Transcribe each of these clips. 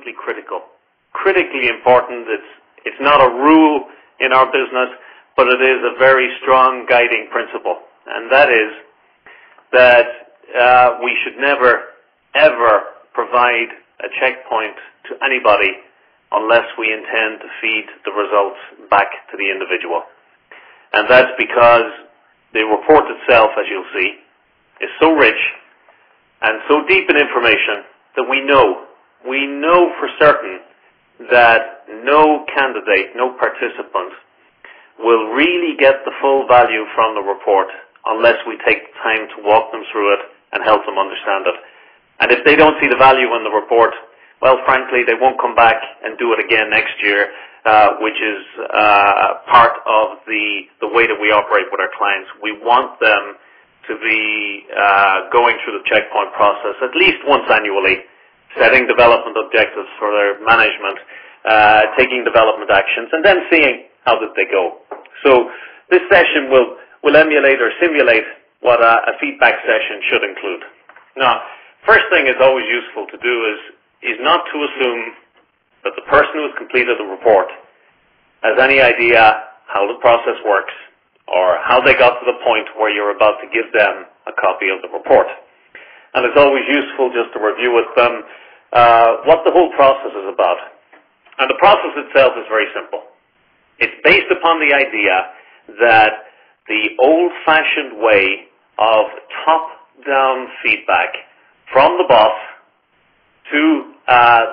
absolutely critical, critically important. It's not a rule in our business, but it is a very strong guiding principle, and that is that we should never, ever provide a checkpoint to anybody unless we intend to feed the results back to the individual. And that's because the report itself, as you'll see, is so rich and so deep in information that we know for certain that no candidate, no participant will really get the full value from the report unless we take the time to walk them through it and help them understand it. And if they don't see the value in the report, well, frankly, they won't come back and do it again next year, which is part of the way that we operate with our clients. We want them to be going through the checkpoint process at least once annually, setting development objectives for their management, taking development actions, and then seeing how did they go. So this session will emulate or simulate what a feedback session should include. Now, first thing is always useful to do is not to assume that the person who has completed the report has any idea how the process works or how they got to the point where you're about to give them a copy of the report. And it's always useful just to review with them what the whole process is about. And the process itself is very simple. It's based upon the idea that the old-fashioned way of top-down feedback from the boss to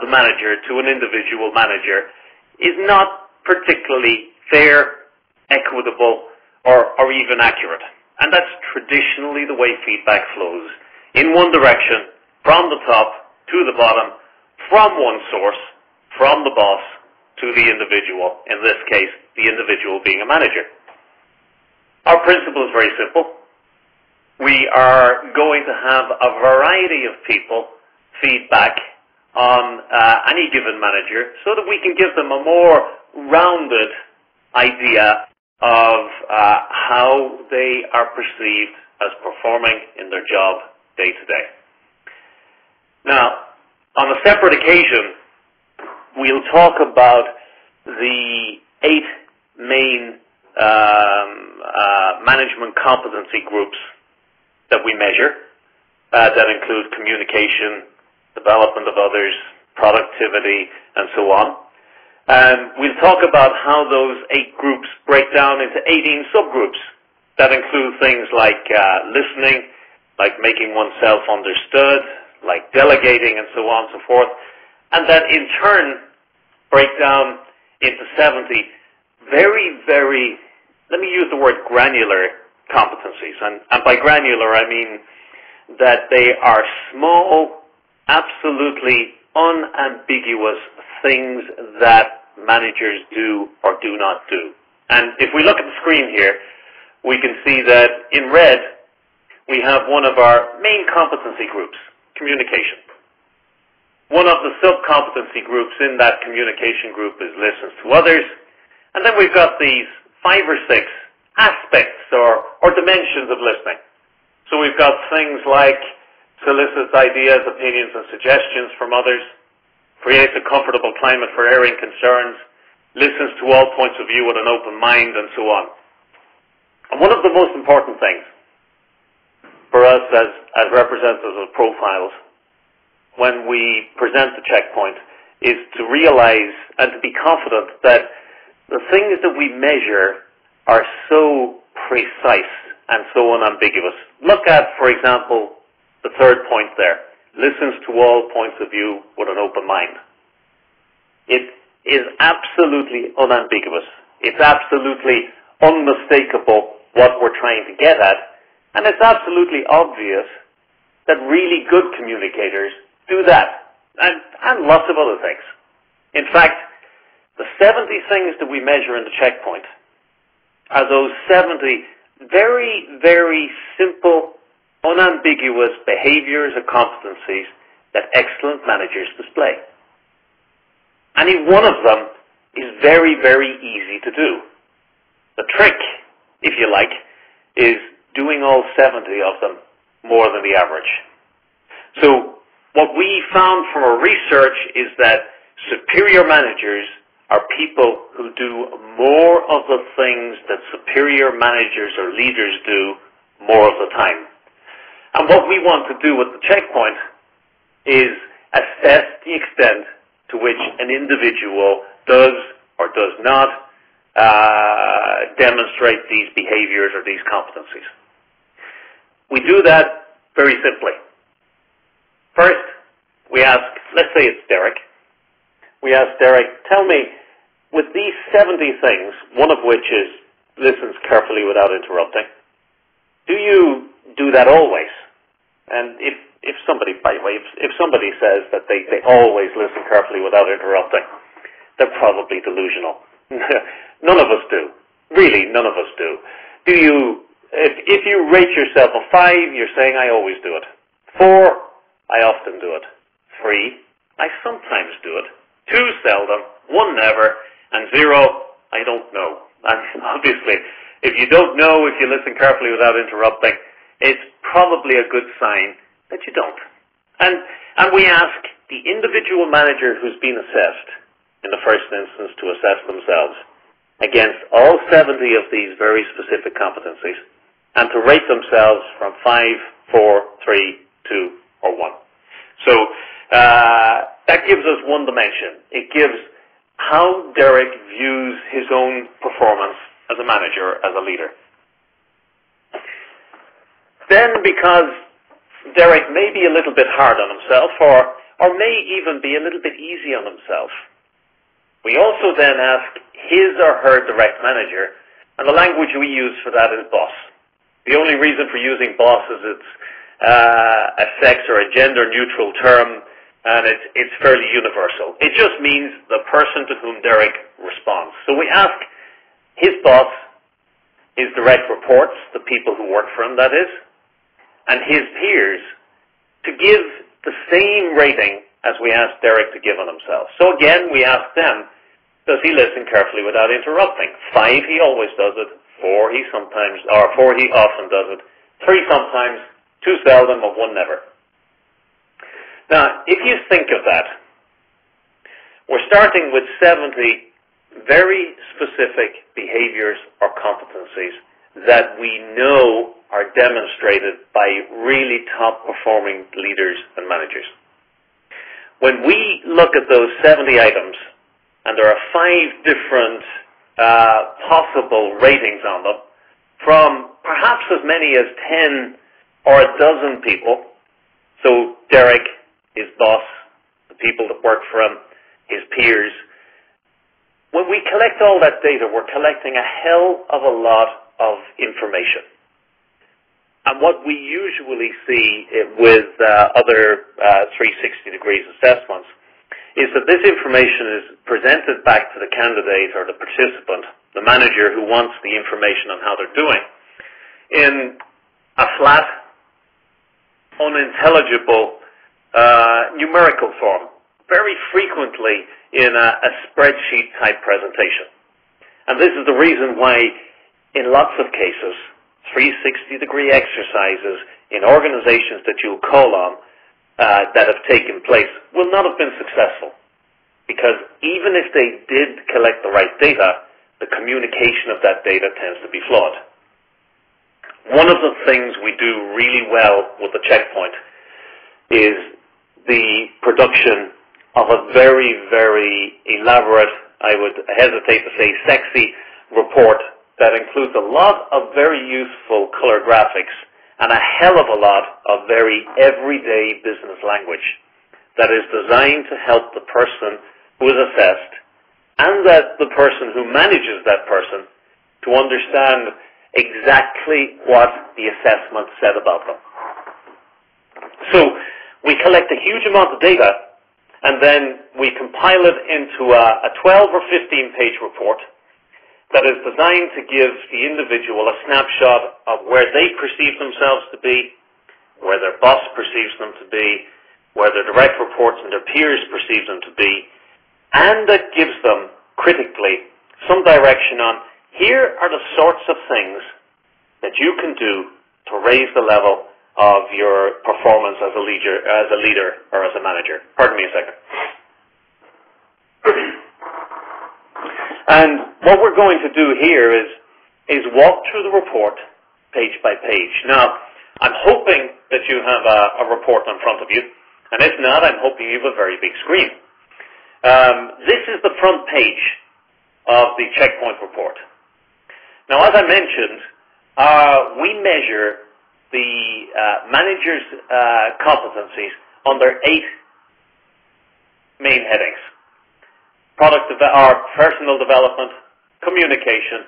the manager, to an individual manager, is not particularly fair, equitable, or even accurate. And that's traditionally the way feedback flows. In one direction, from the top to the bottom, from one source, from the boss to the individual, in this case, the individual being a manager. Our principle is very simple. We are going to have a variety of people feedback on any given manager so that we can give them a more rounded idea of how they are perceived as performing in their job day to day. Now, on a separate occasion, we'll talk about the 8 main management competency groups that we measure, that include communication, development of others, productivity, and so on. And we'll talk about how those 8 groups break down into 18 subgroups that include things like listening, like making oneself understood, like delegating, and so on and so forth, and that in turn break down into 70 very, very, let me use the word granular competencies. And by granular, I mean that they are small, absolutely unambiguous things that managers do or do not do. And if we look at the screen here, we can see that in red, we have one of our main competency groups, communication. One of the sub-competency groups in that communication group is listens to others. And then we've got these 5 or 6 aspects or dimensions of listening. So we've got things like solicits ideas, opinions, and suggestions from others, creates a comfortable climate for airing concerns, listens to all points of view with an open mind, and so on. And one of the most important things for us as representatives of profiles when we present the checkpoint is to realize and to be confident that the things that we measure are so precise and so unambiguous. Look at, for example, the 3rd point there. Listens to all points of view with an open mind. It is absolutely unambiguous. It's absolutely unmistakable what we're trying to get at. And it's absolutely obvious that really good communicators do that. And lots of other things. In fact, the 70 things that we measure in the checkpoint are those 70 very, very simple, unambiguous behaviors or competencies that excellent managers display. Any one of them is very, very easy to do. The trick, if you like, is doing all 70 of them more than the average. So what we found from our research is that Superior managers are people who do more of the things that superior managers or leaders do more of the time. And what we want to do with the CheckPoint is assess the extent to which an individual does or does not demonstrate these behaviors or these competencies. We do that very simply. First, we ask, let's say it's Deiric. We ask Deiric, tell me, with these 70 things, one of which is listens carefully without interrupting, do you do that always? And if somebody, by the way, if somebody says that they always listen carefully without interrupting, they're probably delusional. None of us do. Really, none of us do. Do you, if you rate yourself a 5, you're saying, I always do it. 4, I often do it. 3, I sometimes do it. 2, seldom. 1, never. And 0, I don't know. And obviously, if you don't know, if you listen carefully without interrupting, it's probably a good sign that you don't. And we ask the individual manager who's been assessed in the first instance to assess themselves against all 70 of these very specific competencies and to rate themselves from 5, 4, 3, 2, or 1. So that gives us one dimension. It gives how Deiric views his own performance as a manager, as a leader. Then, because Deiric may be a little bit hard on himself or may even be a little bit easy on himself, we also then ask his or her direct manager, and the language we use for that is boss. The only reason for using boss is it's a sex or a gender-neutral term, and it's fairly universal. It just means the person to whom Deiric responds. So we ask his boss, his direct reports, the people who work for him, that is, and his peers, to give the same rating as we ask Deiric to give on himself. So again, we ask them, does he listen carefully without interrupting? 5, he always does it. 4, he often does it. 3 sometimes, 2 seldom, or 1 never. Now, if you think of that, we're starting with 70 very specific behaviors or competencies that we know are demonstrated by really top-performing leaders and managers. When we look at those 70 items, and there are 5 different possible ratings on them, from perhaps as many as 10 or a dozen people, so Deiric, his boss, the people that work for him, his peers. When we collect all that data, we're collecting a hell of a lot of information. And what we usually see with other 360 degrees assessments is that this information is presented back to the candidate or the participant, the manager who wants the information on how they're doing, in a flat, unintelligible numerical form, very frequently in a spreadsheet type presentation. And this is the reason why in lots of cases 360 degree exercises in organizations that you'll call on that have taken place will not have been successful, because even if they did collect the right data, the communication of that data tends to be flawed. One of the things we do really well with the CheckPoint is the production of a very, very elaborate, I would hesitate to say sexy, report that includes a lot of very useful color graphics and a hell of a lot of very everyday business language that is designed to help the person who is assessed and that the person who manages that person to understand exactly what the assessment said about them. So we collect a huge amount of data, and then we compile it into a 12 or 15-page report that is designed to give the individual a snapshot of where they perceive themselves to be, where their boss perceives them to be, where their direct reports and their peers perceive them to be, and that gives them, critically, some direction on here are the sorts of things that you can do to raise the level of your performance as a leader or as a manager. Pardon me a second. And what we're going to do here is walk through the report page by page. Now, I'm hoping that you have a report in front of you, and if not, I'm hoping you have a very big screen. This is the front page of the CheckPoint report. Now, as I mentioned, we measure the manager's competencies under 8 main headings: personal development, communication,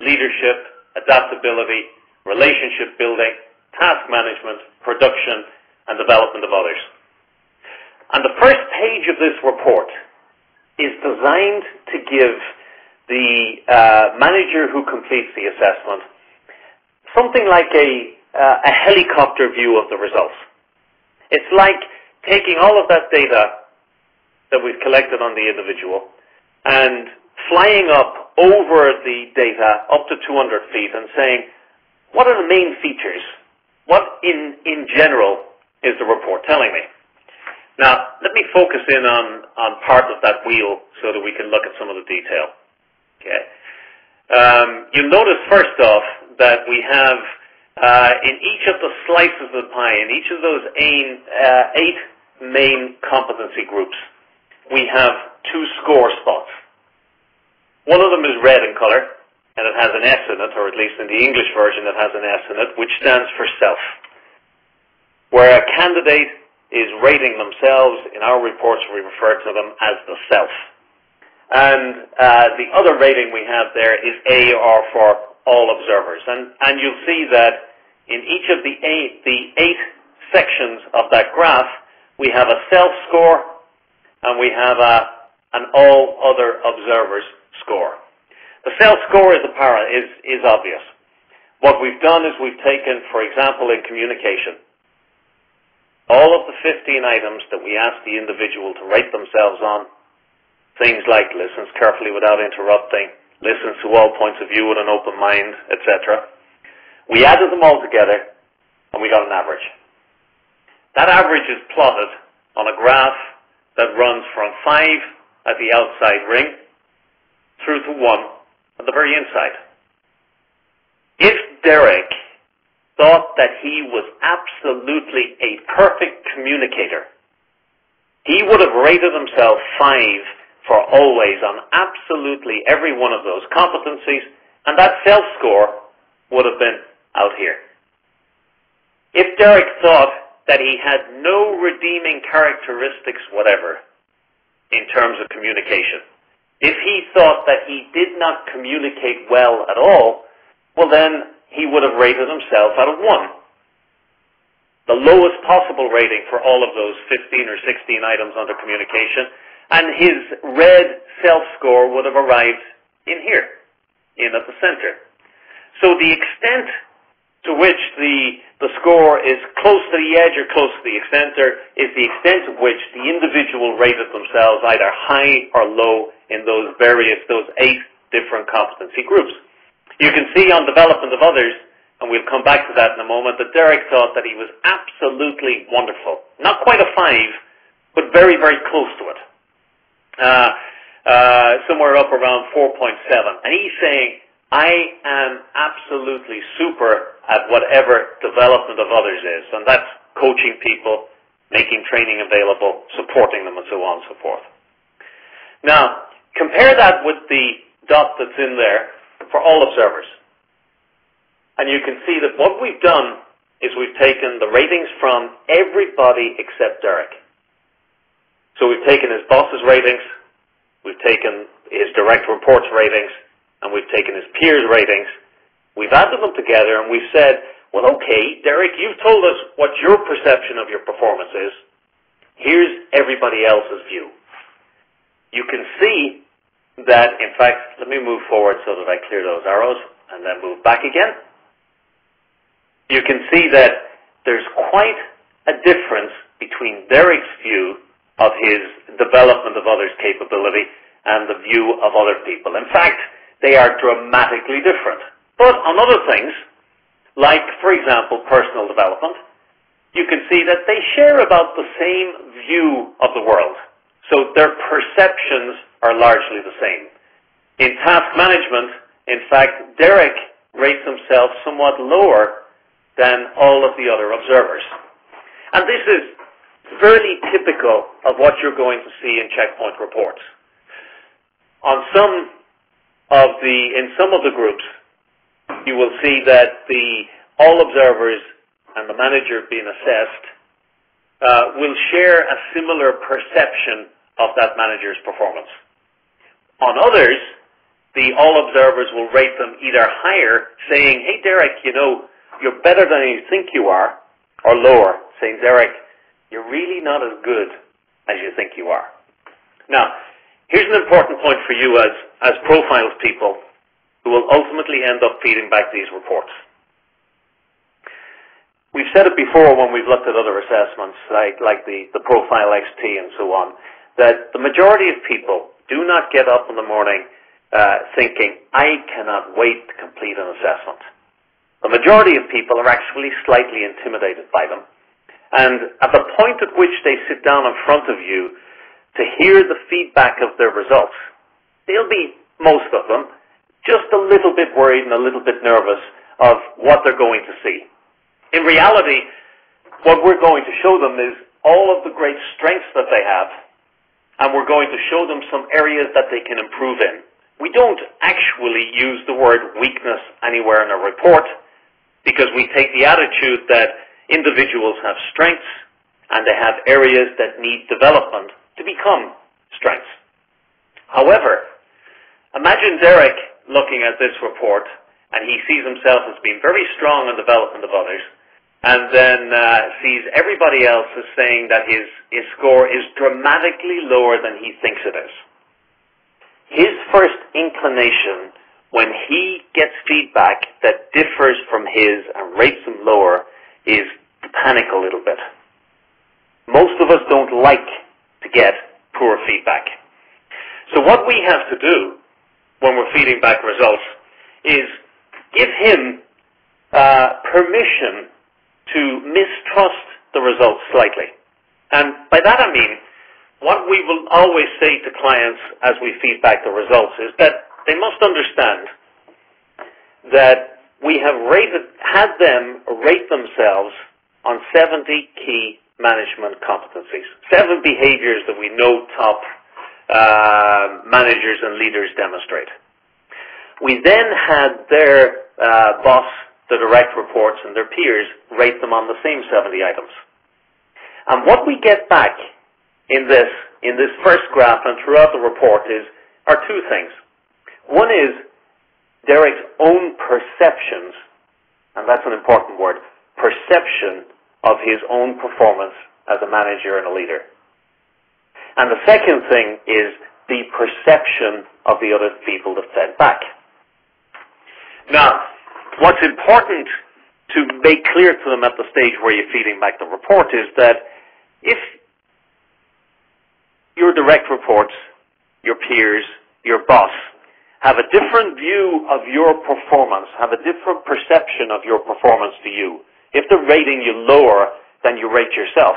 leadership, adaptability, relationship building, task management, production, and development of others. And the first page of this report is designed to give the manager who completes the assessment something like a helicopter view of the results. It's like taking all of that data that we've collected on the individual and flying up over the data up to 200 feet and saying, what are the main features? What in general is the report telling me? Now, let me focus in on part of that wheel so that we can look at some of the detail. Okay. You'll notice first off that we have in each of the slices of the pie, in each of those 8 main competency groups, we have 2 score spots. One of them is red in color, and it has an S in it, or at least in the English version it has an S in it, which stands for self. Where a candidate is rating themselves, in our reports we refer to them as the self. And the other rating we have there is A, or for all observers. And you'll see that in each of the 8 sections of that graph, we have a self score, and we have an all other observers score. The self score is obvious. What we've done is we've taken, for example, in communication, all of the 15 items that we asked the individual to rate themselves on, things like listens carefully without interrupting, listens to all points of view with an open mind, etc. We added them all together, and we got an average. That average is plotted on a graph that runs from 5 at the outside ring through to 1 at the very inside. If Deiric thought that he was absolutely a perfect communicator, he would have rated himself 5 for always on absolutely every one of those competencies, and that self-score would have been out here. If Deiric thought that he had no redeeming characteristics whatever in terms of communication, if he thought that he did not communicate well at all, well then he would have rated himself out of 1. The lowest possible rating for all of those 15 or 16 items under communication, and his red self-score would have arrived in here, in at the center. So the extent to which the score is close to the edge or close to the center is the extent to which the individual rated themselves either high or low in those 8 different competency groups. You can see on development of others, and we'll come back to that in a moment, that Deiric thought that he was absolutely wonderful. Not quite a 5, but very, very close to it. Somewhere up around 4.7. And he's saying, I am absolutely super at whatever development of others is. And that's coaching people, making training available, supporting them, and so on and so forth. Now, compare that with the dot that's in there for all observers. And you can see that what we've done is we've taken the ratings from everybody except Deiric. So we've taken his boss's ratings, we've taken his direct reports ratings, and we've taken his peers' ratings. We've added them together and we've said, well, okay, Deiric, you've told us what your perception of your performance is. Here's everybody else's view. You can see that, in fact, let me move forward so that I clear those arrows and then move back again. You can see that there's quite a difference between Deiric's view of his development of others' capability and the view of other people. In fact, they are dramatically different. But on other things, like, for example, personal development, you can see that they share about the same view of the world. So their perceptions are largely the same. In task management, in fact, Deiric rates himself somewhat lower than all of the other observers. And this is fairly typical of what you're going to see in CheckPoint reports. In some of the groups, you will see that all observers and the manager being assessed will share a similar perception of that manager's performance. On others, all observers will rate them either higher, saying, "Hey, Deiric, you're better than you think you are," or lower, saying, "Deiric, you're really not as good as you think you are." Now, here's an important point for you as profiles people who will ultimately end up feeding back these reports. We've said it before when we've looked at other assessments, like the Profile XT and so on, that the majority of people do not get up in the morning thinking, "I cannot wait to complete an assessment." The majority of people are actually slightly intimidated by them. And at the point at which they sit down in front of you to hear the feedback of their results, they'll be, most of them, just a little bit worried and a little bit nervous of what they're going to see. In reality, what we're going to show them is all of the great strengths that they have, and we're going to show them some areas that they can improve in. We don't actually use the word weakness anywhere in a report because we take the attitude that individuals have strengths and they have areas that need development to become strengths. However, imagine Deiric looking at this report and he sees himself as being very strong in development of others, and then sees everybody else as saying that his score is dramatically lower than he thinks it is. His first inclination when he gets feedback that differs from his and rates him lower is to panic a little bit. Most of us don't like to get poor feedback. So what we have to do when we're feeding back results is give him permission to mistrust the results slightly. And by that I mean, what we will always say to clients as we feed back the results is that they must understand that we have had them rate themselves on 70 key management competencies, 7 behaviors that we know top managers and leaders demonstrate. We then had their boss, the direct reports, and their peers rate them on the same 70 items. And what we get back in this first graph and throughout the report are two things. One is Deiric's own perceptions, and that's an important word, perception of his own performance as a manager and a leader. And the second thing is the perception of the other people that fed back. Now, what's important to make clear to them at the stage where you're feeding back the report is that if your direct reports, your peers, your boss, have a different view of your performance, have a different perception of your performance to you, if they're rating you lower than you rate yourself,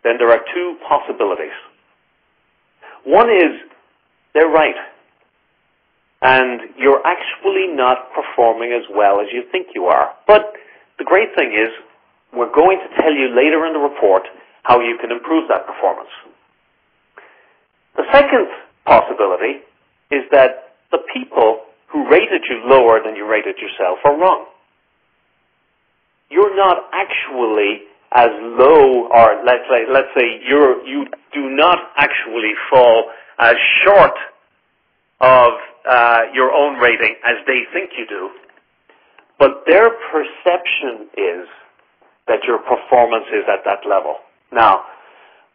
then there are two possibilities. One is they're right, and you're actually not performing as well as you think you are. But the great thing is we're going to tell you later in the report how you can improve that performance. The second possibility is that the people who rated you lower than you rated yourself are wrong. You're not actually as low, or let's say you do not actually fall as short of your own rating as they think you do, but their perception is that your performance is at that level. Now,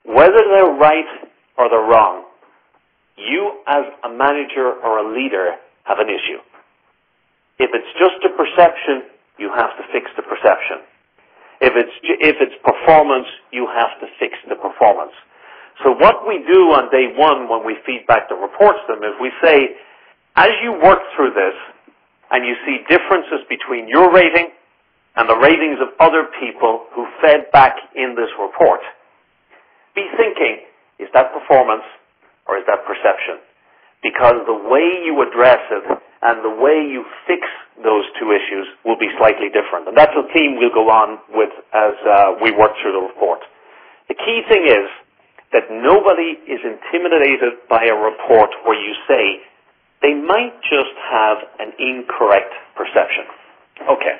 whether they're right or they're wrong, you as a manager or a leader have an issue. If it's just a perception, you have to fix the perception. If it's performance, you have to fix the performance. So what we do on day one when we feed back the reports to them is we say, as you work through this and you see differences between your rating and the ratings of other people who fed back in this report, be thinking, is that performance or is that perception? because the way you address it and the way you fix those two issues will be slightly different. And that's a theme we'll go on with as we work through the report. The key thing is that nobody is intimidated by a report where you say they might just have an incorrect perception. Okay.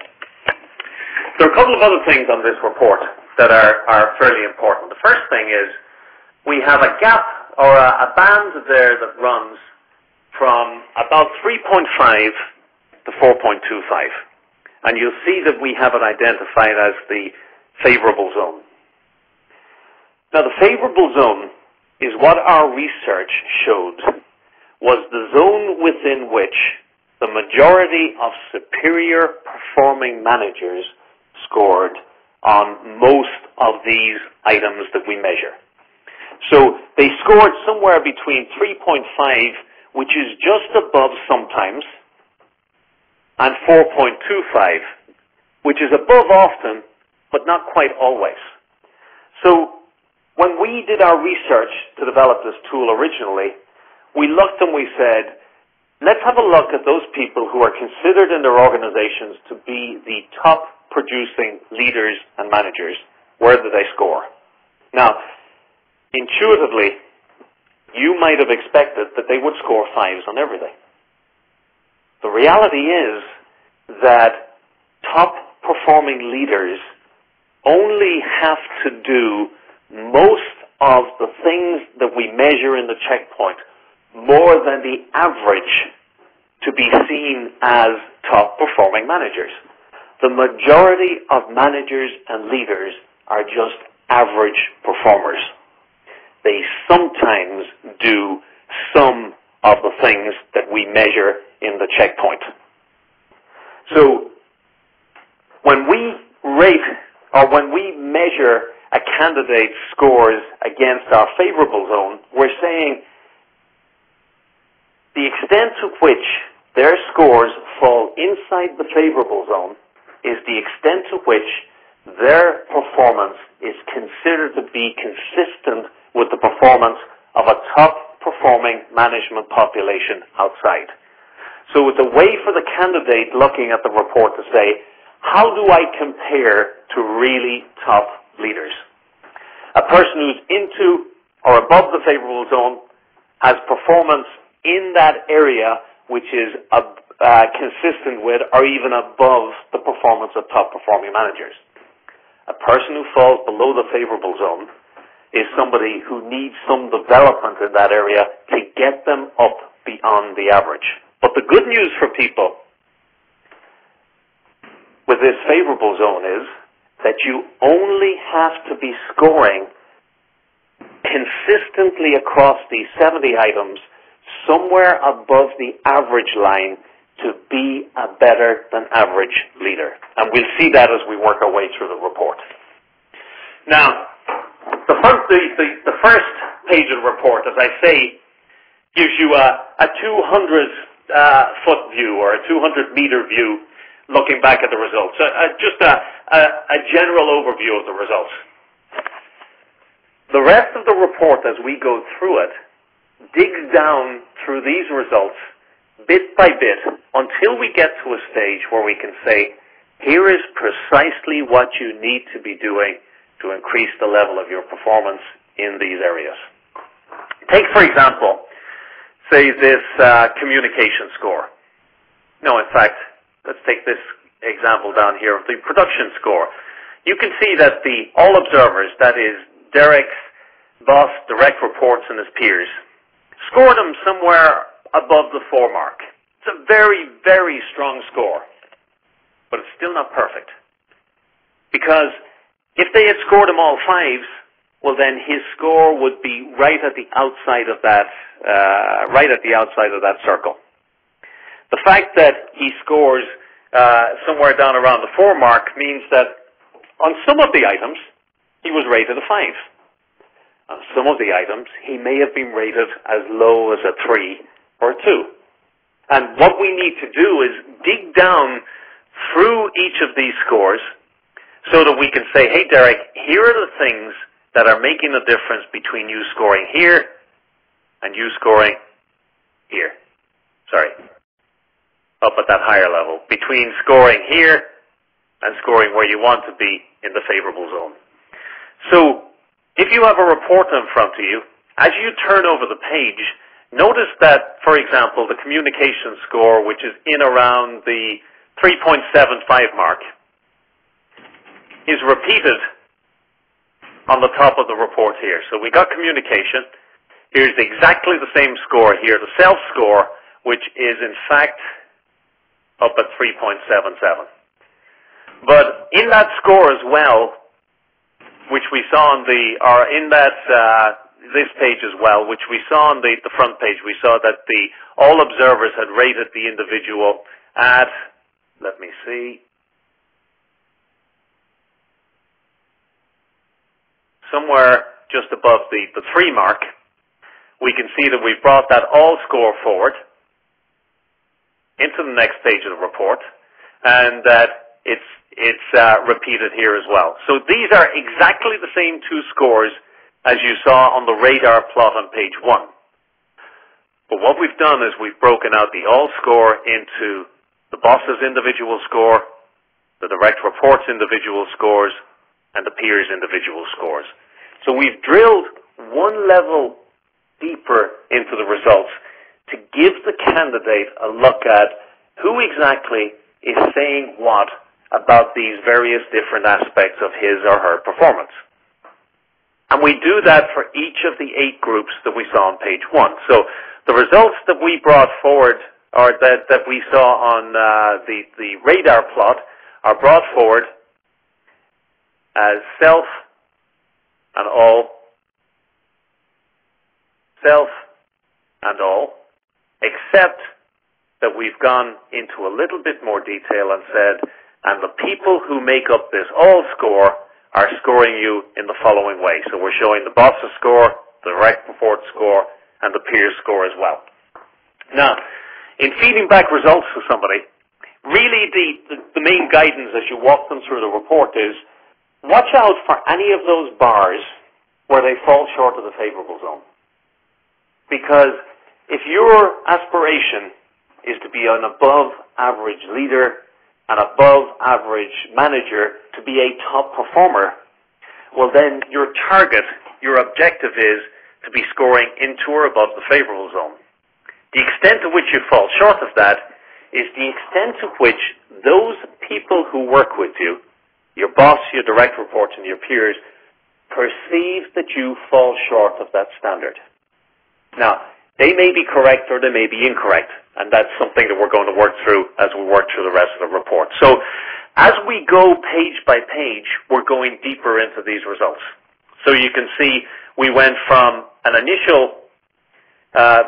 There are a couple of other things on this report that are fairly important. The first thing is we have a gap or a band there that runs from about 3.5 to 4.25. And you'll see that we have it identified as the favorable zone. Now, the favorable zone is what our research showed was the zone within which the majority of superior performing managers scored on most of these items that we measure. So they scored somewhere between 3.5, which is just above sometimes, and 4.25, which is above often, but not quite always. So when we did our research to develop this tool originally, we looked and we said, let's have a look at those people who are considered in their organizations to be the top producing leaders and managers. Where do they score? Now, intuitively, you might have expected that they would score 5s on everything. The reality is that top performing leaders only have to do most of the things that we measure in the CheckPoint more than the average to be seen as top performing managers. The majority of managers and leaders are just average performers. They sometimes do some of the things that we measure in the CheckPoint. So when we rate or when we measure a candidate's scores against our favorable zone, we're saying the extent to which their scores fall inside the favorable zone is the extent to which their performance is considered to be consistent with the performance of a top-performing management population outside. So it's a way for the candidate looking at the report to say, how do I compare to really top leaders? A person who's into or above the favorable zone has performance in that area which is consistent with or even above the performance of top-performing managers. A person who falls below the favorable zone is somebody who needs some development in that area to get them up beyond the average. But the good news for people with this favorable zone is that you only have to be scoring consistently across these 70 items somewhere above the average line to be a better than average leader. And we'll see that as we work our way through the report. Now, the first page of the report, as I say, gives you a 200-foot view or a 200-meter view looking back at the results. Just a general overview of the results. The rest of the report, as we go through it, digs down through these results bit by bit until we get to a stage where we can say, here is precisely what you need to be doing to increase the level of your performance in these areas. Take, for example, say this communication score. No, in fact, let's take this example down here of the production score. You can see that the all observers, that is Deiric's boss, direct reports, and his peers, scored him somewhere above the 4 mark. It's a very, very strong score, but it's still not perfect. Because if they had scored him all 5s, well then his score would be right at the outside of that, circle. The fact that he scores somewhere down around the 4 mark means that on some of the items he was rated a 5. On some of the items he may have been rated as low as a 3 or a 2. And what we need to do is dig down through each of these scores so that we can say, hey Deiric, here are the things that are making the difference between you scoring here and you scoring here. Sorry, up at that higher level, between scoring here and scoring where you want to be in the favorable zone. So, if you have a report in front of you, as you turn over the page, notice that, for example, the communication score, which is in around the 3.75 mark, is repeated on the top of the report here. So we got communication. Here's exactly the same score here, the self score, which is in fact up at 3.77. But in that score as well, which we saw on the, or in that this page as well, which we saw on the front page, we saw that all observers had rated the individual at, let me see, somewhere just above the 3 mark. We can see that we've brought that all score forward into the next page of the report, and that it's repeated here as well. So these are exactly the same 2 scores as you saw on the radar plot on page 1. But what we've done is we've broken out the all score into the boss's individual score, the direct report's individual scores, and the peers' individual scores. So we've drilled one level deeper into the results to give the candidate a look at who exactly is saying what about these various different aspects of his or her performance. And we do that for each of the 8 groups that we saw on page 1. So the results that we brought forward, or that we saw on the radar plot, are brought forward as self and all, except that we've gone into a little bit more detail and said, and the people who make up this all score are scoring you in the following way. So we're showing the boss's score, the direct report score, and the peer score as well. Now, in feeding back results to somebody, really the main guidance as you walk them through the report is, watch out for any of those bars where they fall short of the favorable zone. Because if your aspiration is to be an above-average leader, an above-average manager, to be a top performer, well then your target, your objective is to be scoring into or above the favorable zone. The extent to which you fall short of that is the extent to which those people who work with you, your boss, your direct reports, and your peers, perceive that you fall short of that standard. Now, they may be correct or they may be incorrect, and that's something that we're going to work through as we work through the rest of the report. So, as we go page by page, we're going deeper into these results. So you can see we went from an initial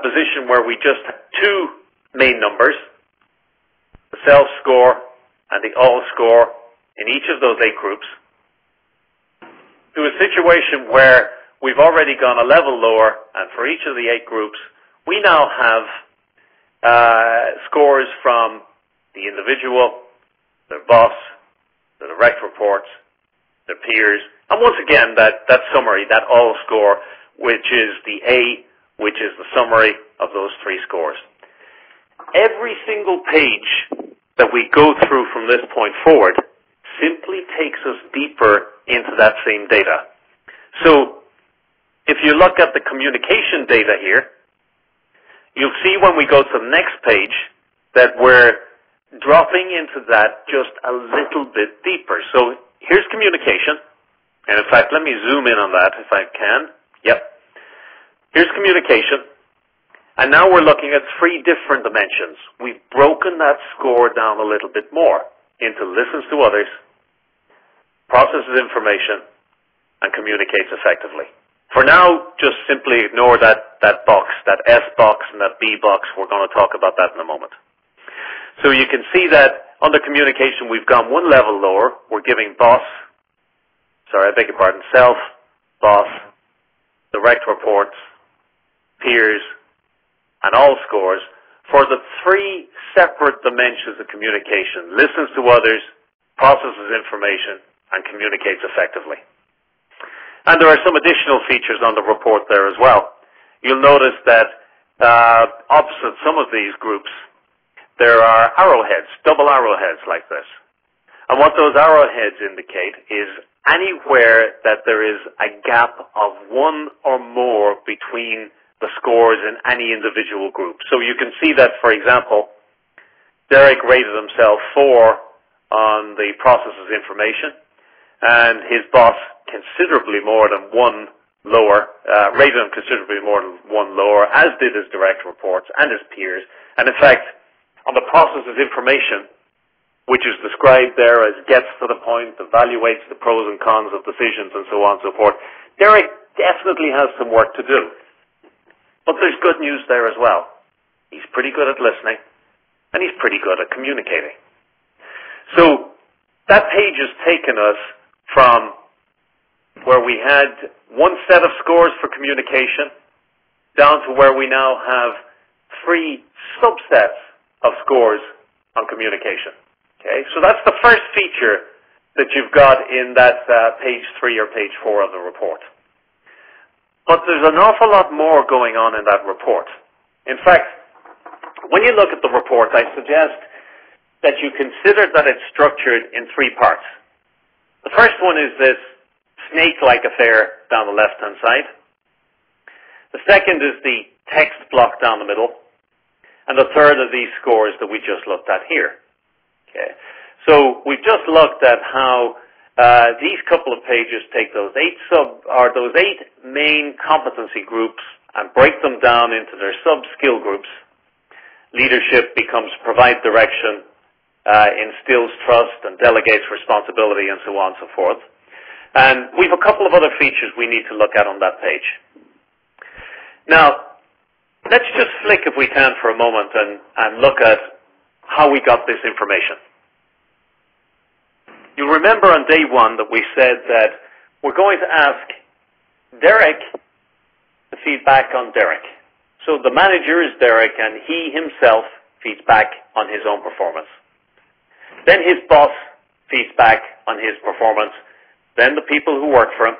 position where we just had 2 main numbers, the self score and the all score in each of those 8 groups, to a situation where we've already gone a level lower, and for each of the 8 groups, we now have scores from the individual, their boss, the direct reports, their peers, and once again that summary, that all score, which is the A, which is the summary of those 3 scores. Every single page that we go through from this point forward simply takes us deeper into that same data. So, if you look at the communication data here, you'll see when we go to the next page that we're dropping into that just a little bit deeper. So here's communication. And in fact, let me zoom in on that if I can. Yep. Here's communication. And now we're looking at 3 different dimensions. We've broken that score down a little bit more into listens to others, processes information, and communicates effectively. For now, just simply ignore that box, that S box and that B box. We're going to talk about that in a moment. So you can see that under communication, we've gone 1 level lower. We're giving self, boss, direct reports, peers, and all scores for the 3 separate dimensions of communication: listens to others, processes information, and communicates effectively. And there are some additional features on the report there as well. You'll notice that opposite some of these groups, there are arrowheads, double arrowheads like this. And what those arrowheads indicate is anywhere that there is a gap of one or more between the scores in any individual group. So you can see that, for example, Deiric rated himself 4 on the processes information, and his boss considerably more than 1 lower, rated him considerably more than 1 lower, as did his direct reports and his peers. And in fact, on the processes information, which is described there as gets to the point, evaluates the pros and cons of decisions, and so on and so forth, Deiric definitely has some work to do. But there's good news there as well. He's pretty good at listening, and he's pretty good at communicating. So that page has taken us from where we had one set of scores for communication down to where we now have 3 subsets of scores on communication. Okay, so that's the first feature that you've got in that page 3 or page 4 of the report. But there's an awful lot more going on in that report. In fact, when you look at the report, I suggest that you consider that it's structured in 3 parts. The first one is this snake-like affair down the left-hand side. The second is the text block down the middle. And the third are these scores that we just looked at here. Okay. So we've just looked at how these couple of pages take those 8 main competency groups and break them down into their sub-skill groups. Leadership becomes provide direction, instills trust, and delegates responsibility, and so on and so forth. And we've a couple of other features we need to look at on that page. Now, let's just flick, if we can, for a moment and look at how we got this information. You remember on day 1 that we said that we're going to ask Deiric the feedback on Deiric. So the manager is Deiric, and he himself feeds back on his own performance. Then his boss feeds back on his performance. Then the people who work for him.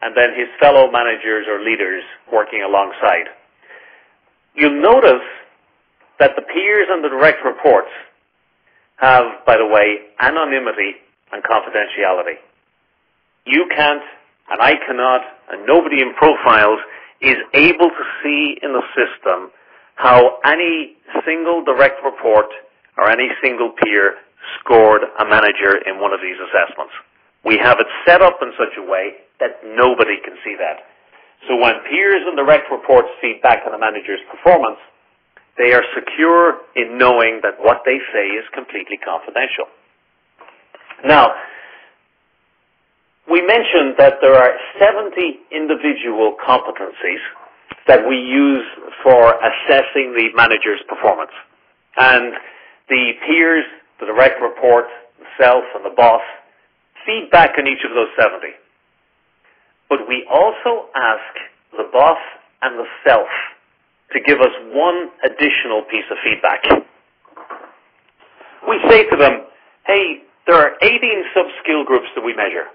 And then his fellow managers or leaders working alongside. You'll notice that the peers and the direct reports have, by the way, anonymity and confidentiality. You can't, and I cannot, and nobody in profiles is able to see in the system how any single direct report or any single peer scored a manager in one of these assessments. We have it set up in such a way that nobody can see that. So when peers and direct reports feed back on a manager's performance, they are secure in knowing that what they say is completely confidential. Now, we mentioned that there are 70 individual competencies that we use for assessing the manager's performance. And the peers, the direct report, the self, and the boss feed back on each of those 70. But we also ask the boss and the self to give us one additional piece of feedback. We say to them, hey, there are 18 sub-skill groups that we measure.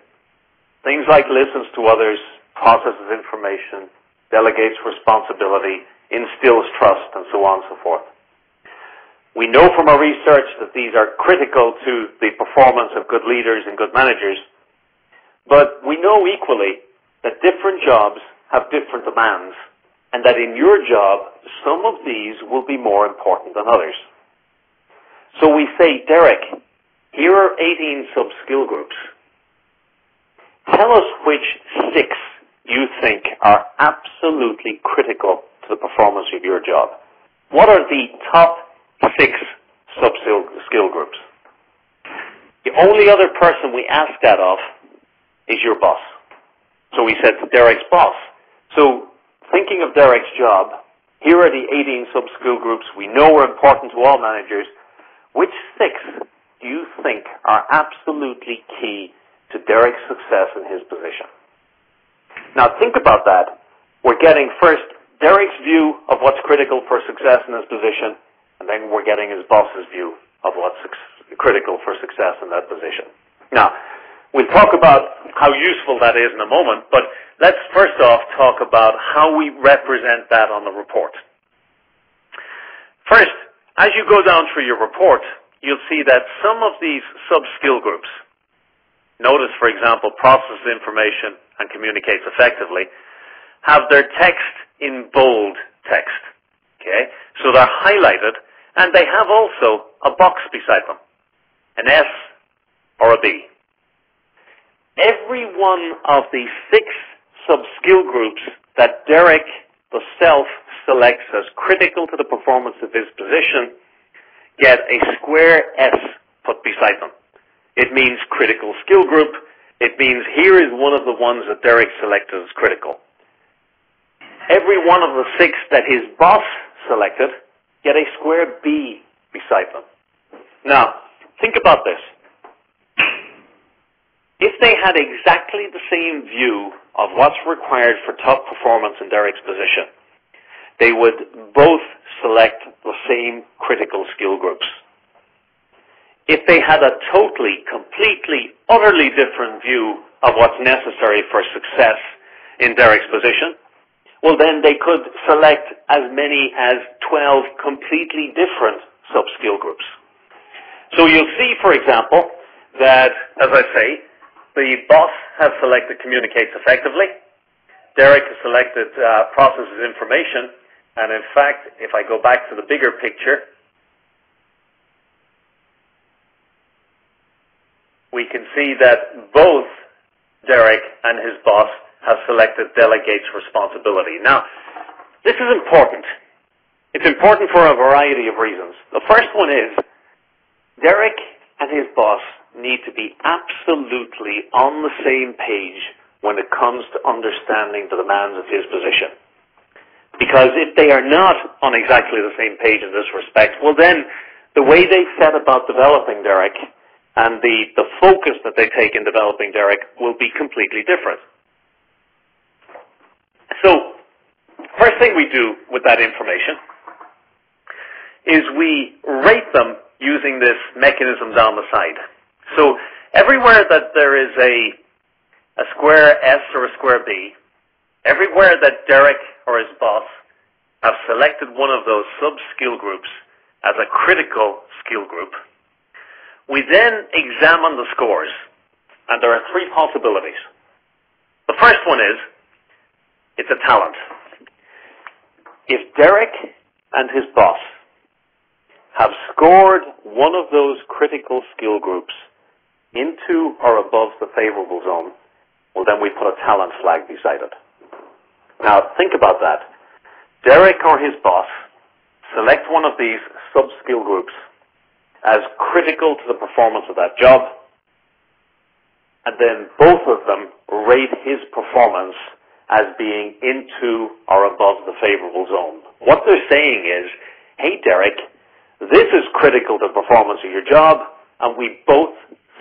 Things like listens to others, processes information, delegates responsibility, instills trust, and so on and so forth. We know from our research that these are critical to the performance of good leaders and good managers, but we know equally that different jobs have different demands, and that in your job, some of these will be more important than others. So we say, Deiric, here are 18 sub-skill groups. Tell us which 6 you think are absolutely critical to the performance of your job. What are the top 6 sub-skill groups? The only other person we ask that of is your boss. So we said to Deiric's boss. So thinking of Deiric's job, here are the 18 sub-skill groups we know are important to all managers. Which 6 do you think are absolutely key to Deiric's success in his position? Now think about that. We're getting first Deiric's view of what's critical for success in his position, and then we're getting his boss's view of what's critical for success in that position. Now, We'll talk about how useful that is in a moment, but let's first off talk about how we represent that on the report. First, as you go down through your report, you'll see that some of these sub-skill groups, notice, for example, processes information and communicates effectively, have their text in bold text. Okay? So they're highlighted, and they have also a box beside them, an S or a B. Every one of the 6 sub-skill groups that Deiric, the self, selects as critical to the performance of his position get a square S put beside them. It means critical skill group. It means here is one of the ones that Deiric selected as critical. Every one of the 6 that his boss selected get a square B beside them. Now, think about this. If they had exactly the same view of what's required for top performance in Deiric's position, they would both select the same critical skill groups. If they had a totally, completely, utterly different view of what's necessary for success in Deiric's position, well then they could select as many as 12 completely different sub-skill groups. So you'll see, for example, that, as I say, the boss has selected communicates effectively. Deiric has selected processes information. And in fact, if I go back to the bigger picture, we can see that both Deiric and his boss have selected delegates responsibility. Now, this is important. It's important for a variety of reasons. The first one is Deiric and his boss need to be absolutely on the same page when it comes to understanding the demands of his position. Because if they are not on exactly the same page in this respect, well then the way they set about developing Deiric and the focus that they take in developing Deiric will be completely different. So, first thing we do with that information is we rate them using this mechanism down the side. So, everywhere that there is a square S or a square B, everywhere that Deiric or his boss have selected one of those sub-skill groups as a critical skill group, we then examine the scores, and there are 3 possibilities. The first one is, it's a talent. If Deiric and his boss have scored one of those critical skill groups into or above the favorable zone, well then we put a talent flag beside it. Now, think about that. Deiric or his boss select one of these sub-skill groups as critical to the performance of that job, and then both of them rate his performance as being into or above the favorable zone. What they're saying is, hey Deiric, this is critical to the performance of your job, and we both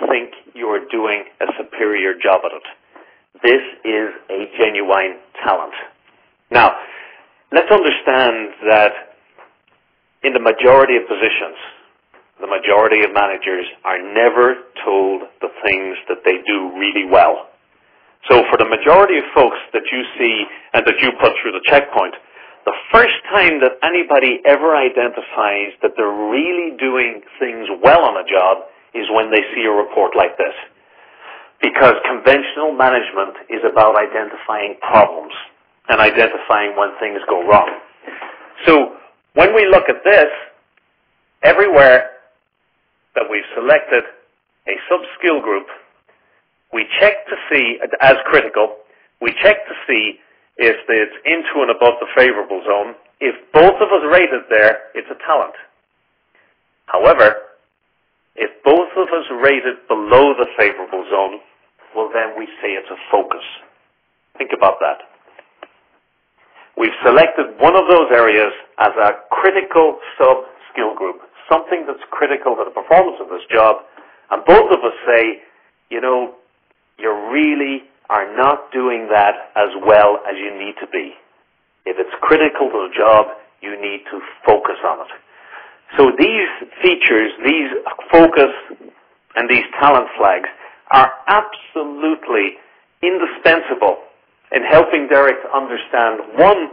think you are doing a superior job at it. This is a genuine talent. Now, let's understand that in the majority of positions, the majority of managers are never told the things that they do really well. So for the majority of folks that you see and that you put through the checkpoint, the first time that anybody ever identifies that they're really doing things well on a job is when they see a report like this. Because conventional management is about identifying problems and identifying when things go wrong. So when we look at this, everywhere that we've selected a sub-skill group, we check to see, as critical, we check to see if it's into and above the favorable zone. If both of us rate it there, it's a talent. However, if both of us rate it below the favorable zone, well then we say it's a focus. Think about that. We've selected one of those areas as a critical sub-skill group, something that's critical to the performance of this job, and both of us say, you know, you really are not doing that as well as you need to be. If it's critical to the job, you need to focus on it. So these features, these focus and these talent flags are absolutely indispensable in helping Deiric to understand, one,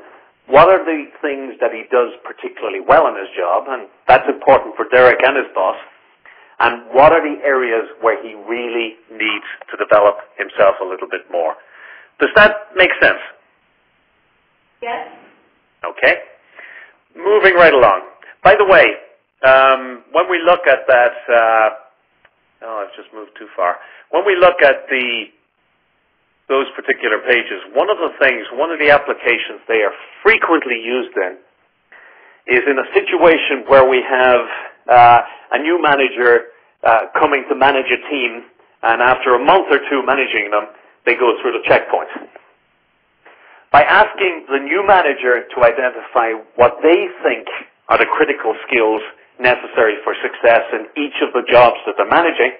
what are the things that he does particularly well in his job, and that's important for Deiric and his boss, and what are the areas where he really needs to develop himself a little bit more. Does that make sense? Yes. Okay. Moving right along. By the way, when we look at that, I've just moved too far. When we look at those particular pages, one of the applications they are frequently used in is in a situation where we have a new manager coming to manage a team, and after a month or two managing them, they go through the checkpoint. By asking the new manager to identify what they think are the critical skills necessary for success in each of the jobs that they're managing,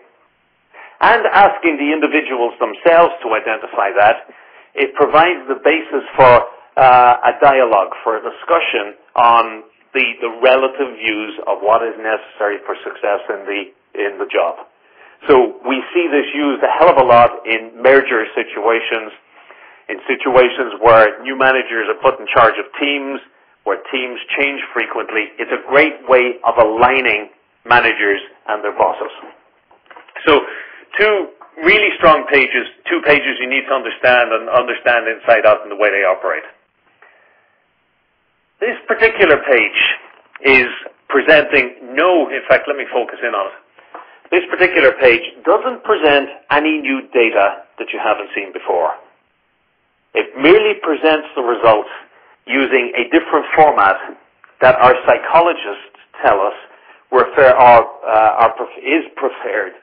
and asking the individuals themselves to identify that, it provides the basis for a dialogue, for a discussion on the relative views of what is necessary for success in the job. So we see this used a hell of a lot in merger situations, in situations where new managers are put in charge of teams, where teams change frequently. It's a great way of aligning managers and their bosses. So two really strong pages, two pages you need to understand and understand inside out in the way they operate. This particular page is presenting in fact, let me focus in on it. This particular page doesn't present any new data that you haven't seen before. It merely presents the results using a different format that our psychologists tell us is preferred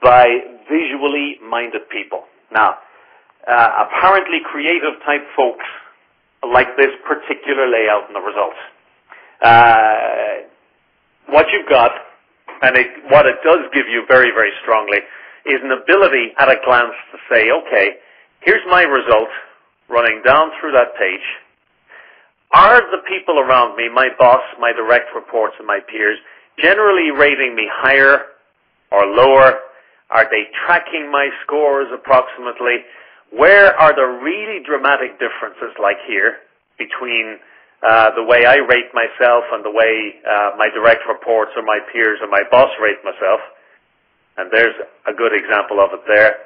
by visually minded people. Now, apparently creative type folks like this particular layout in the results. What you've got, and what it does give you very, very strongly, is an ability at a glance to say, okay, here's my result running down through that page. Are the people around me, my boss, my direct reports, and my peers, generally rating me higher or lower? Are they tracking my scores approximately? Where are the really dramatic differences, like here, between the way I rate myself and the way my direct reports or my peers or my boss rate myself? And there's a good example of it there.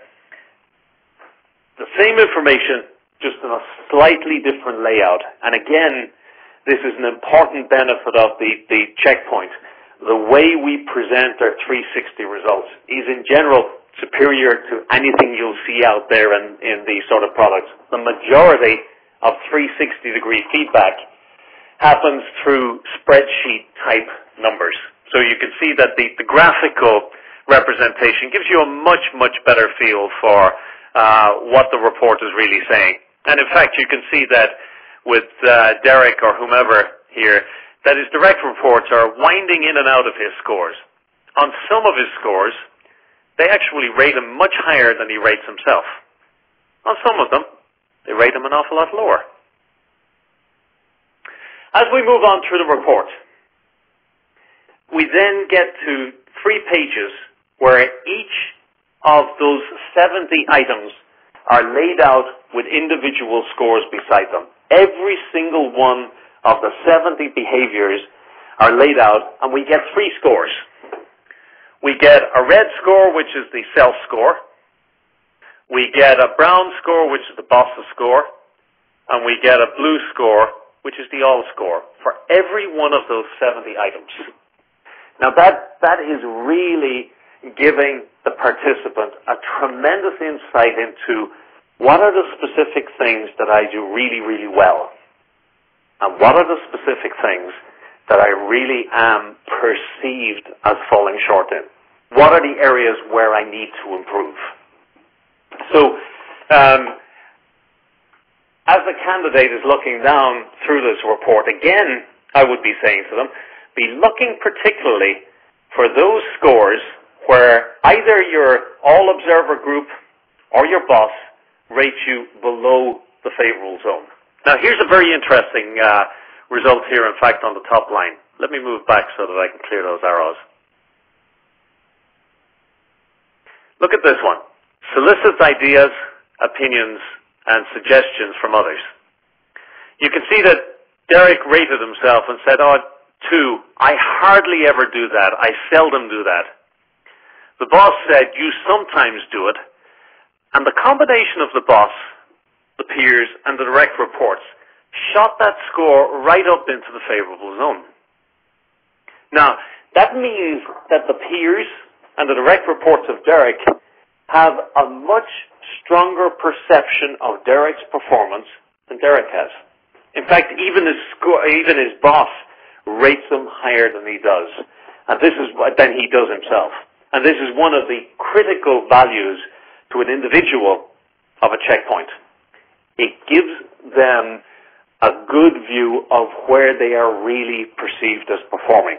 The same information, just in a slightly different layout. And again, this is an important benefit of the checkpoint. The way we present our 360 results is in general superior to anything you'll see out there in these sort of products. The majority of 360-degree feedback happens through spreadsheet-type numbers. So you can see that the graphical representation gives you a much, much better feel for what the report is really saying. And in fact, you can see that with Deiric or whomever here, that his direct reports are winding in and out of his scores. On some of his scores, they actually rate him much higher than he rates himself. On some of them, they rate him an awful lot lower. As we move on through the report, we then get to 3 pages where each of those 70 items are laid out with individual scores beside them. Every single one of the 70 behaviors are laid out, and we get 3 scores. We get a red score, which is the self score. We get a brown score, which is the boss's score. And we get a blue score, which is the all score, for every one of those 70 items. Now that is really giving the participant a tremendous insight into what are the specific things that I do really, really well, and what are the specific things that I really am perceived as falling short in. What are the areas where I need to improve? So, as the candidate is looking down through this report, again, I would be saying to them, be looking particularly for those scores where either your all-observer group or your boss rates you below the favorable zone. Now, here's a very interesting result here, in fact, on the top line. Let me move back so that I can clear those arrows. Look at this one. solicits ideas, opinions, and suggestions from others. You can see that Deiric rated himself and said, "Oh, 2, I hardly ever do that. I seldom do that." The boss said, "You sometimes do it." And the combination of the boss, the peers, and the direct reports shot that score right up into the favorable zone. Now, that means that the peers and the direct reports of Deiric have a much stronger perception of Deiric's performance than Deiric has. In fact, even his boss rates him higher than he does, and than he does himself. And this is one of the critical values to an individual of a checkpoint. It gives them a good view of where they are really perceived as performing,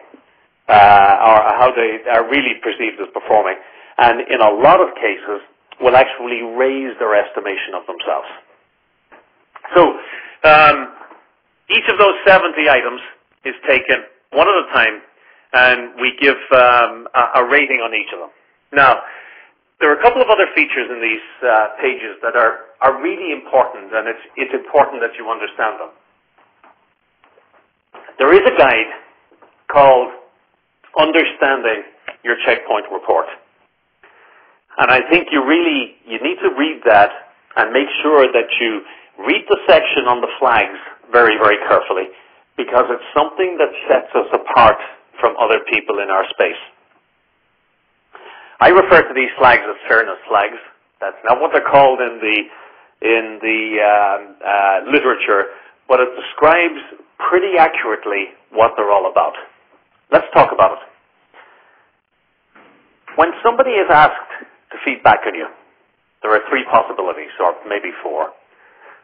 or how they are really perceived as performing, and in a lot of cases will actually raise their estimation of themselves. So, each of those 70 items is taken one at a time, and we give a rating on each of them. Now, there are a couple of other features in these pages that are really important, and it's important that you understand them. There is a guide called Understanding Your Checkpoint Report. And I think you need to read that and make sure that you read the section on the flags very, very carefully, because it's something that sets us apart from other people in our space. I refer to these flags as fairness flags. That's not what they're called in the literature, but it describes pretty accurately what they're all about. Let's talk about it. When somebody is asked to feedback on you, there are 3 possibilities, or maybe 4.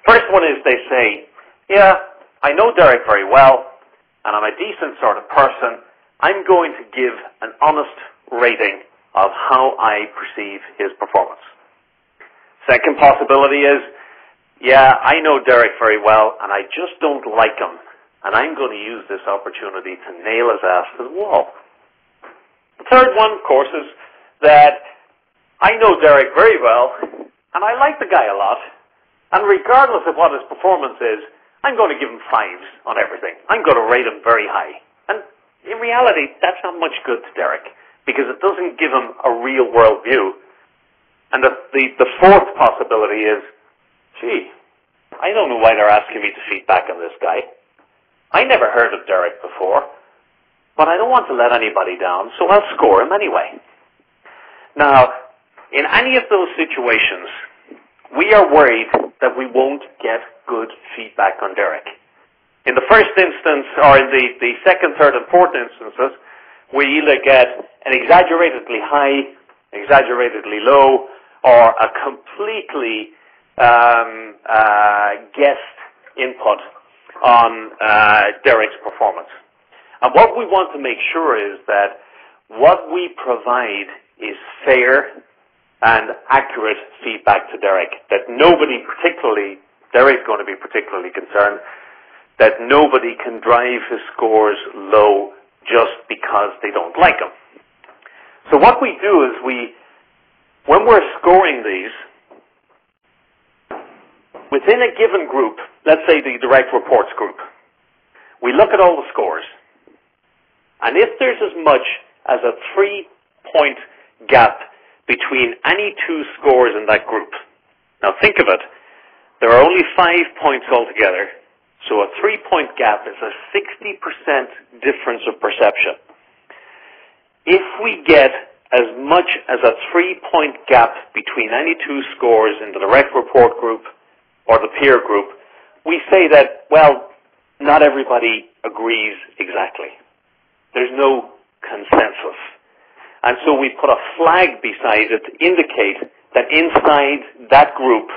First one is they say, "Yeah, I know Deiric very well, and I'm a decent sort of person. I'm going to give an honest rating of how I perceive his performance." Second possibility is, "Yeah, I know Deiric very well, and I just don't like him, and I'm going to use this opportunity to nail his ass to the wall." The third one, of course, is that I know Deiric very well, and I like the guy a lot, and regardless of what his performance is, I'm going to give him 5s on everything. I'm going to rate him very high. And in reality, that's not much good to Deiric, because it doesn't give him a real-world view. And the fourth possibility is, "Gee, I don't know why they're asking me to feedback on this guy. I never heard of Deiric before, but I don't want to let anybody down, so I'll score him anyway." Now, in any of those situations, we are worried that we won't get good feedback on Deiric. In the first instance, or in the second, third, and fourth instances, we either get an exaggeratedly high, exaggeratedly low, or a completely guessed input on Deiric's performance. And what we want to make sure is that what we provide is fair and accurate feedback to Deiric, that nobody particularly, Deiric's going to be particularly concerned, that nobody can drive his scores low just because they don't like him. So what we do is when we're scoring these, within a given group, let's say the direct reports group, we look at all the scores, and if there's as much as a 3-point gap between any 2 scores in that group, now think of it, there are only 5 points altogether, so a 3-point gap is a 60% difference of perception. If we get as much as a 3-point gap between any 2 scores in the direct report group or the peer group, we say that, well, not everybody agrees exactly. There's no consensus. And so we put a flag beside it to indicate that inside that group,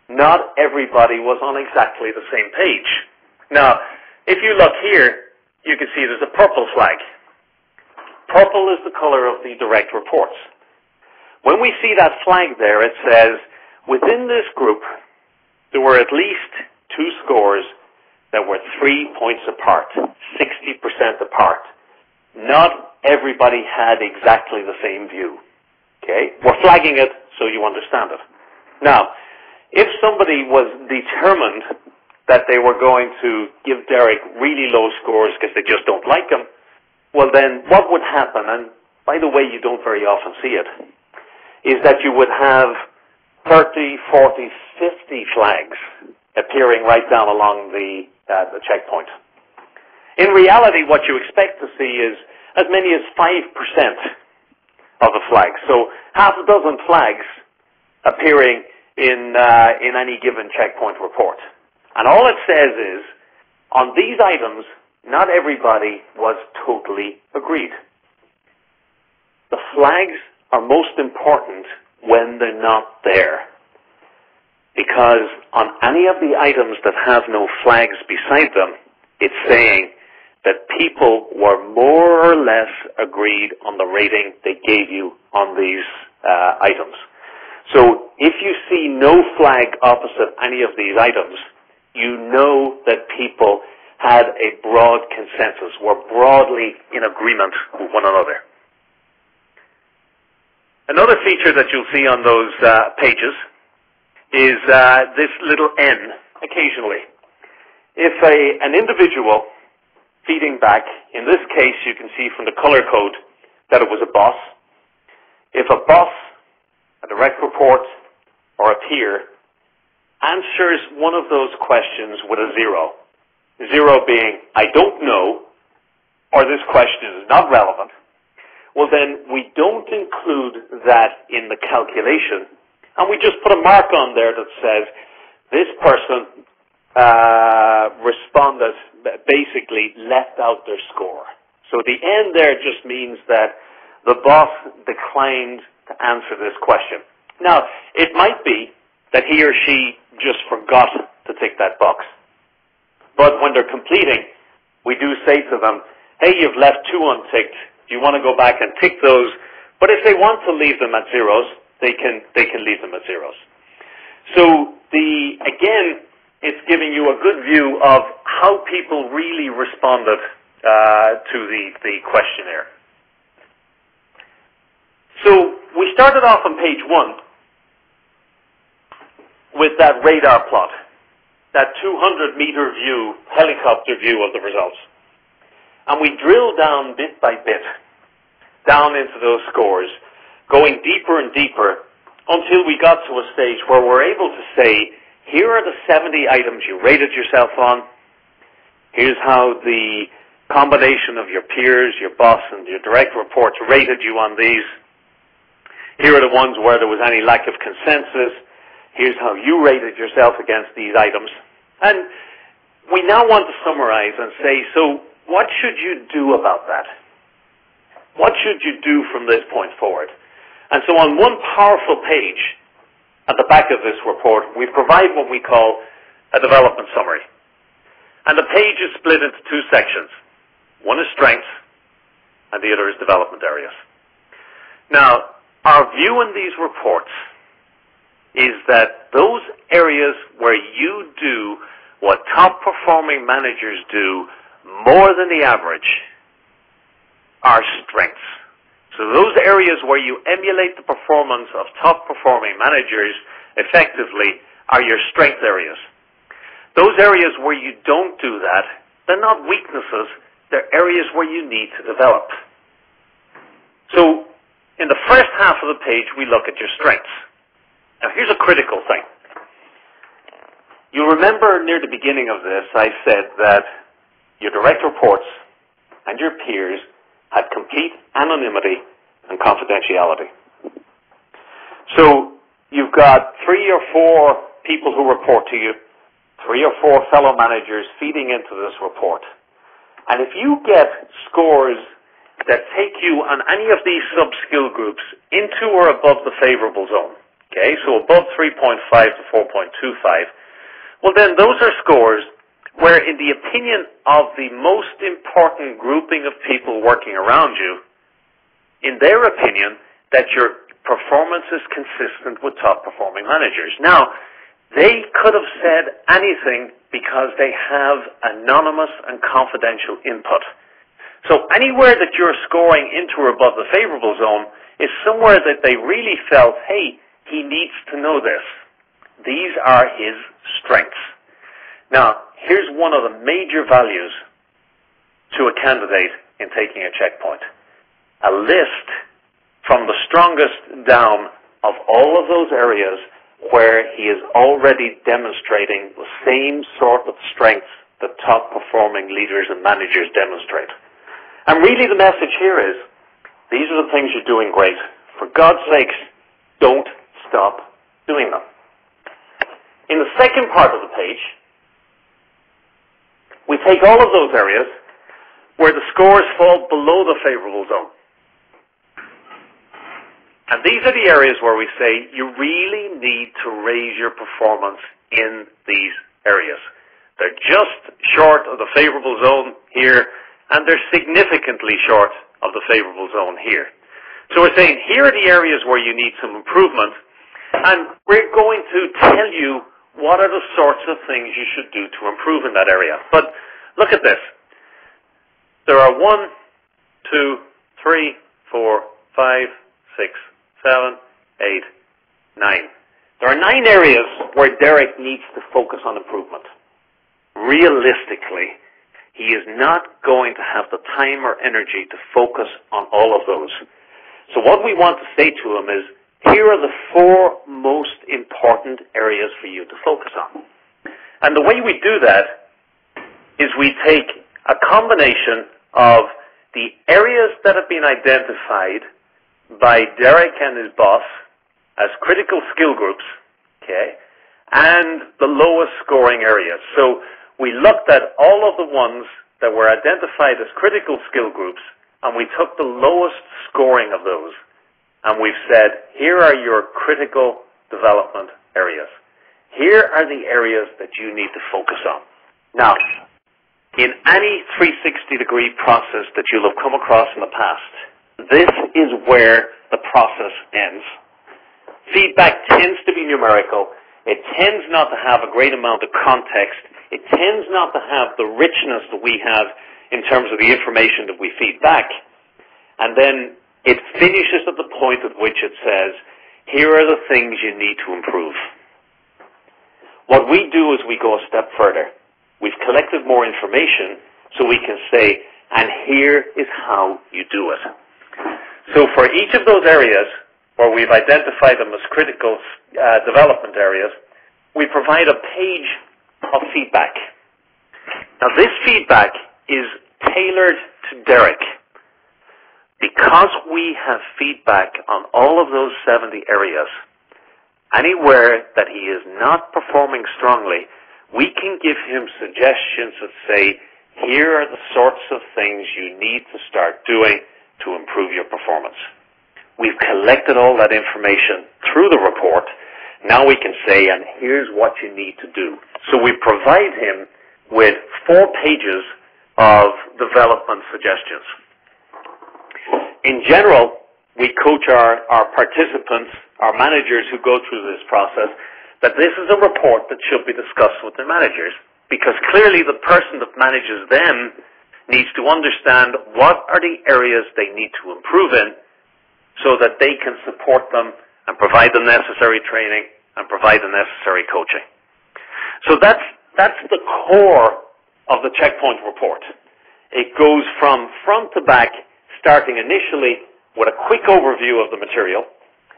not everybody was on exactly the same page. Now, if you look here, you can see there's a purple flag. Purple is the color of the direct reports. When we see that flag there, it says, within this group, there were at least 2 scores that were 3 points apart, 60% apart. Not everybody had exactly the same view. Okay? We're flagging it so you understand it. Now, if somebody was determined that they were going to give Deiric really low scores because they just don't like him, well then what would happen, and by the way you don't very often see it, is that you would have 30, 40, 50 flags appearing right down along the checkpoint. In reality, what you expect to see is as many as 5% of the flags. So half a dozen flags appearing in any given checkpoint report. And all it says is, on these items, not everybody was totally agreed. The flags are most important when they're not there. Because on any of the items that have no flags beside them, it's saying that people were more or less agreed on the rating they gave you on these items. So if you see no flag opposite any of these items, you know that people had a broad consensus, were broadly in agreement with one another. Another feature that you'll see on those pages is this little N occasionally. If an individual feeding back, in this case you can see from the color code that it was a boss. If a boss, a direct report, or a peer answers one of those questions with a 0, 0 being I don't know, or this question is not relevant, well then we don't include that in the calculation, and we just put a mark on there that says this person responded, basically left out their score. So the end there just means that the boss declined to answer this question. Now, it might be that he or she just forgot to tick that box. But when they're completing, we do say to them, hey, you've left 2 unticked. Do you want to go back and tick those? But if they want to leave them at zeros, they can leave them at zeros. So again, it's giving you a good view of how people really responded to the questionnaire. So we started off on page 1 with that radar plot, that 200-meter view, helicopter view of the results. And we drilled down bit by bit, down into those scores, going deeper and deeper until we got to a stage where we're able to say, here are the 70 items you rated yourself on. Here's how the combination of your peers, your boss, and your direct reports rated you on these. Here are the ones where there was any lack of consensus. Here's how you rated yourself against these items. And we now want to summarize and say, so what should you do about that? What should you do from this point forward? And so on one powerful page at the back of this report, we provide what we call a development summary. And the page is split into 2 sections. One is strengths, and the other is development areas. Now, our view in these reports is that those areas where you do what top-performing managers do more than the average are strengths. So those areas where you emulate the performance of top-performing managers effectively are your strength areas. Those areas where you don't do that, they're not weaknesses, they're areas where you need to develop. So in the first half of the page, we look at your strengths. Now, here's a critical thing. You remember near the beginning of this, I said that your direct reports and your peers had complete anonymity and confidentiality. So you've got 3 or 4 people who report to you, 3 or 4 fellow managers feeding into this report. And if you get scores that take you on any of these sub-skill groups into or above the favorable zone, okay, so above 3.5 to 4.25, well then those are scores where in the opinion of the most important grouping of people working around you, in their opinion, that your performance is consistent with top-performing managers. Now, they could have said anything because they have anonymous and confidential input. So anywhere that you're scoring into or above the favorable zone is somewhere that they really felt, hey, he needs to know this. These are his strengths. Now, here's one of the major values to a candidate in taking a checkpoint. A list from the strongest down of all of those areas where he is already demonstrating the same sort of strengths that top performing leaders and managers demonstrate. And really the message here is, these are the things you're doing great. For God's sakes, don't stop doing them. In the second part of the page, we take all of those areas where the scores fall below the favorable zone. And these are the areas where we say you really need to raise your performance in these areas. They're just short of the favorable zone here, and they're significantly short of the favorable zone here. So we're saying here are the areas where you need some improvement, and we're going to tell you what are the sorts of things you should do to improve in that area. But look at this. There are 1, 2, 3, 4, 5, 6, 7, 8, 9. There are 9 areas where Deiric needs to focus on improvement. Realistically, he is not going to have the time or energy to focus on all of those. So what we want to say to him is, here are the 4 most important areas for you to focus on. And the way we do that is we take a combination of the areas that have been identified by Deiric and his boss as critical skill groups, okay, and the lowest scoring areas. So we looked at all of the ones that were identified as critical skill groups, and we took the lowest scoring of those, and we've said, here are your critical development areas. Here are the areas that you need to focus on. Now, in any 360-degree process that you'll have come across in the past, this is where the process ends. Feedback tends to be numerical. It tends not to have a great amount of context. It tends not to have the richness that we have in terms of the information that we feed back. And then it finishes at the point at which it says, here are the things you need to improve. What we do is we go a step further. We've collected more information so we can say, and here is how you do it. So for each of those areas where we've identified them as critical development areas, we provide a page of feedback. Now this feedback is tailored to Deiric. Because we have feedback on all of those 70 areas, anywhere that he is not performing strongly, we can give him suggestions that say, here are the sorts of things you need to start doing to improve your performance. We've collected all that information through the report. Now we can say, and here's what you need to do. So we provide him with 4 pages of development suggestions. In general, we coach our participants, our managers who go through this process, that this is a report that should be discussed with their managers, because clearly the person that manages them needs to understand what are the areas they need to improve in so that they can support them and provide the necessary training and provide the necessary coaching. So that's the core of the CheckPoint report. It goes from front to back, starting initially with a quick overview of the material,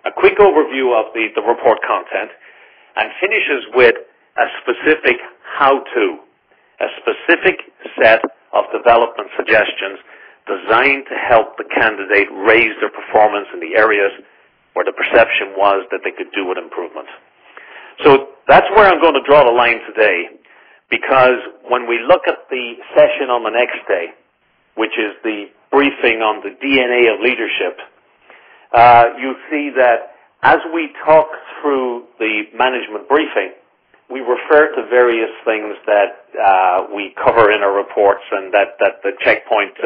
a quick overview of the report content, and finishes with a specific how-to, a specific set of development suggestions designed to help the candidate raise their performance in the areas where the perception was that they could do with improvement. So that's where I'm going to draw the line today, because when we look at the session on the next day, which is the briefing on the DNA of leadership, you'll see that as we talk through the management briefing, we refer to various things that we cover in our reports and that the CheckPoint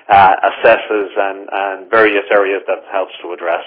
assesses and various areas that helps to address.